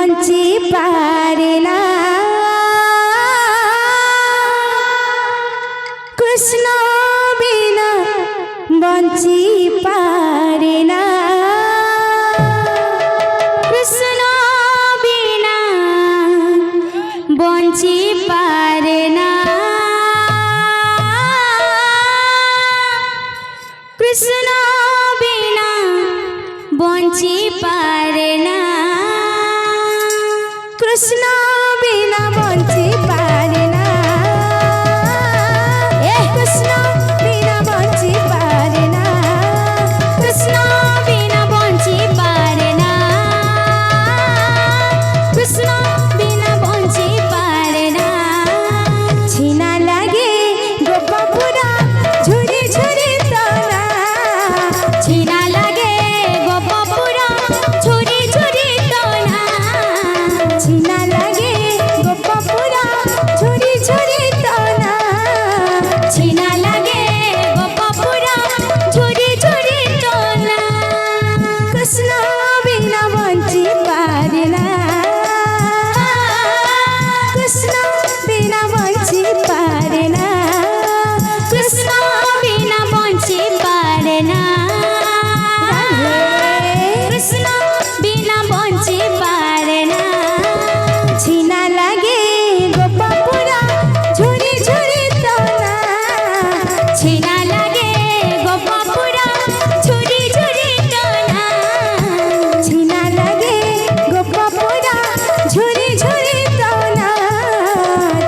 বঞ্চি পারে না কৃষ্ণ বিনা বঞ্চি পারে না কৃষ্ণ বিনা বঞ্চি পারে না কৃষ্ণ বিনা বঞ্চি পারে না কৃষ্ণ বিনা বঞ্চি পারে না কৃষ্ণ বিনা বঞ্চি পারে না কৃষ্ণ বিনা বঞ্চি পারে না কৃষ্ণ বিনা বঞ্চি পারে না ছিনা লাগে গোপপুরা ঝুরি ঝুরি তোরা ছিনা লাগে গোপপুরা ঝুরি ঝুরি তোরা ছিনা লাগে গোপপুরা ঝুরি ঝুরি তোরা ছিনা লাগে গোপপুরা ঝুরি ঝুরি তোরা কৃষ্ণ বিনা বঞ্চি পারে না কৃষ্ণ বিনা বঞ্চি পারে না কৃষ্ণ বিনা বঞ্চি পারে না কৃষ্ণ বিনা বঞ্চি পারে না ছিনা লাগে গোপপুরা ঝুরি ঝুরি তোরা ছিনা লাগে গোপপুরা ঝুরি ঝুরি তোরা ছিনা লাগে গোপপুরা ঝুরি ঝুরি তোরা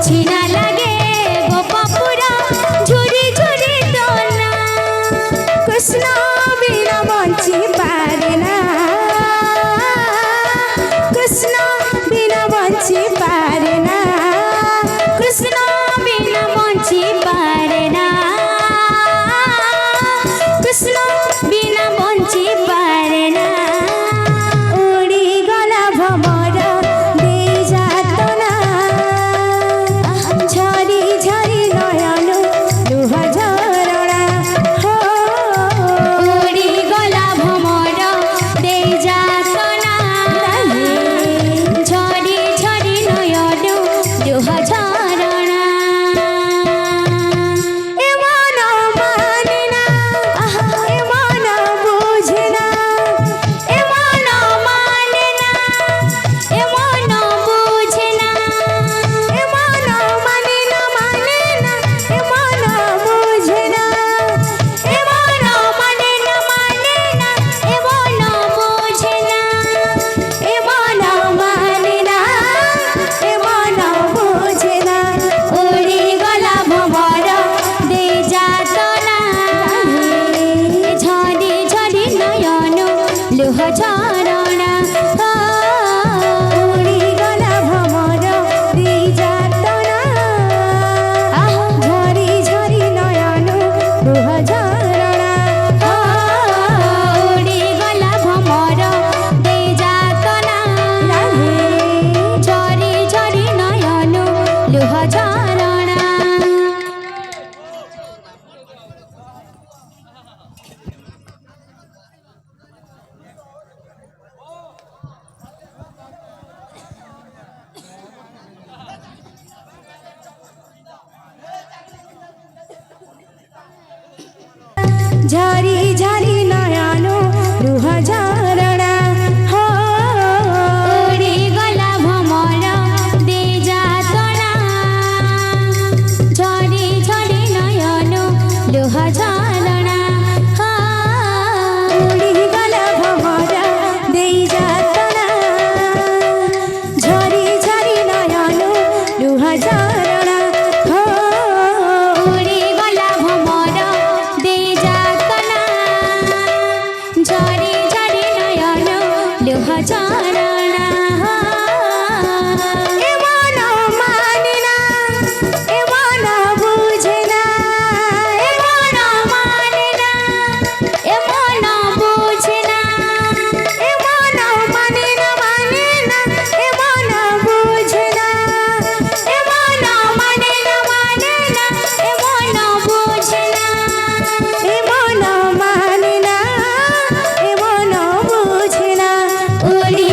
ছিনা লাগে গোপপুরা ঝুরি ঝুরি তোরা কৃষ্ণ বিনা বঞ্চি পারে না কৃষ্ণ বিনা বঞ্চি পারে না কৃষ্ণ বিনা বঞ্চি পারে না কৃষ্ণ বিনা বঞ্চি পারে না উড়ি গলা ভমর দেই যাতনা ঝরি ঝরি নয়ন লুহ ঝরଣା উড়ি গলা ভমর দেই যাতনা ঝরি ঝরি নয়ন লুহ ঝরଣା এমন মানে না এমন বুঝে না এমন মানে না এমন বুঝে না এমন মানে না এমন বুঝে না এমন মানে না এমন বুঝে না এমন মানে না এমন বুঝে না উড়ি গলা ভমর দেই যাতনা ঝরি ঝরি নয়ন লুহ ঝরଣା উড়ি গলা ভমর দেই যাতনা ঝরি ঝরি নয়ন লুহ ঝরଣା উড়ি গলা ভমর দেই যাতনা ঝরি ঝরি নয়ন লুহ ঝরଣା ঝরি ঝরি নয়ন লুহ ঝরଣା উড়ি গলা ভমর দেই যাতনা ঝরি ঝরি নয়ন লুহ ঝরଣା উড়ি গলা ভমর দেই যাতনা ঝরি ঝরি নয়ন লুহ ঝরଣା উড়ি গলা ভমর দেই যাতনা ঝরি ঝরি নয়ন লুহ ঝরଣା এমন মানে না এমন বুঝে না এমন মানে না এমন বুঝে না এমন মানে না এমন বুঝে না এমন মানে না এমন বুঝে না এমন মানে না এমন বুঝে না উড়ি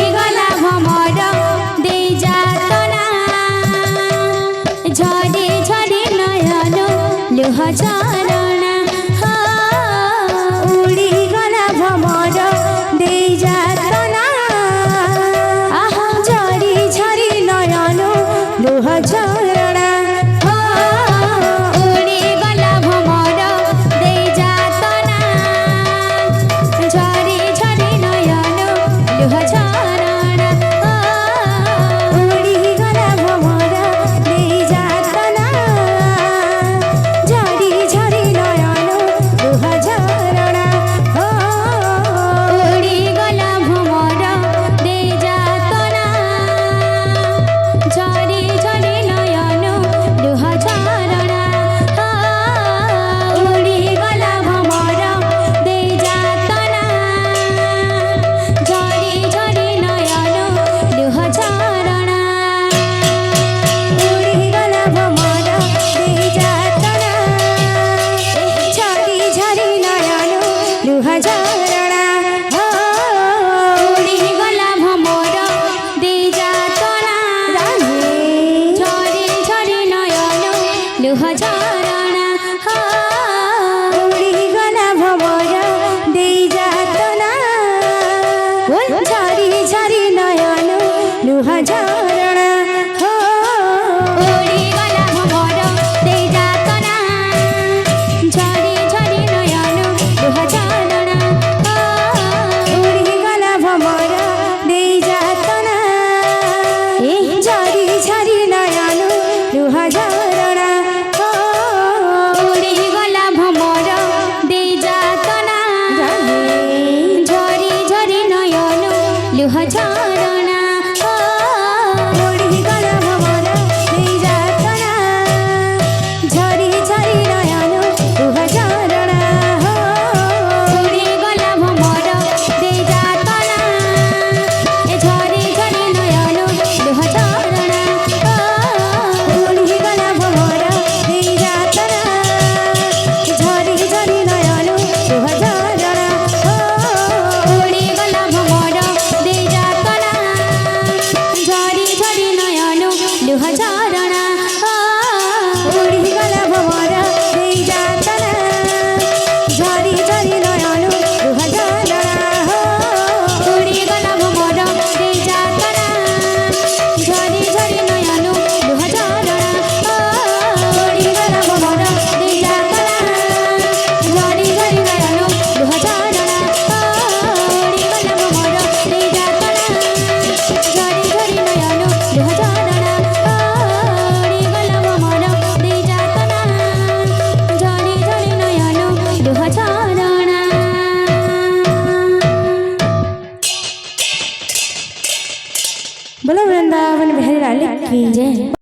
ଝରଣା ପୋଡ଼ିଗଲା ଭମର ଦେଇ ଯାତନା ଝରି ଝରି ନୟନ ଲୁହ ଝରଣା ପୋଡ଼ିଗଲା ଭମର ଦେଇ ଯାତନା ଏ ଝରି ଝରି ନୟନ ଲୁହ ଝରଣା ପୋଡ଼ିଗଲା ଭମର ଦେଇ ଯାତନା ଝରି ଝରି ନୟନ ଲୁହ ଝରଣା ପୋଡ଼ିଗଲା ଭମର ଦେଇ ଯାତନା ଝରି ଝରି ନୟନ ଲୁହ ଝରଣା ପୋଡ଼ିଗଲା ଭମର ଦେଇ ଯାତନା ଝରି ଝରି ନୟନ ଲୁହ ଝରଣା ପୋଡ଼ିଗଲା ଭମର ଦେଇ ଯାତନା ଝରି ଝରି ନୟନ ଲୁହ ଝରଣା ପୋଡ଼ିଗଲା ଭମର ଦେଇ ଯାତନା ଝରି ଝରି ନୟନ ଲୁହ ଝରଣା ପୋଡ଼ିଗଲା ଭମର ଦେଇ ଯାତନା ଝରି ଝରି ନୟନ ଲୁହ ଝରଣା ପୋଡ଼ିଗଲା ଭମର ଦେଇ ଯାତନା ଝରି ଝରି ନୟନ ଲୁହ ଝରଣା। बोलो वृंदावन बिहारी लाल की जय।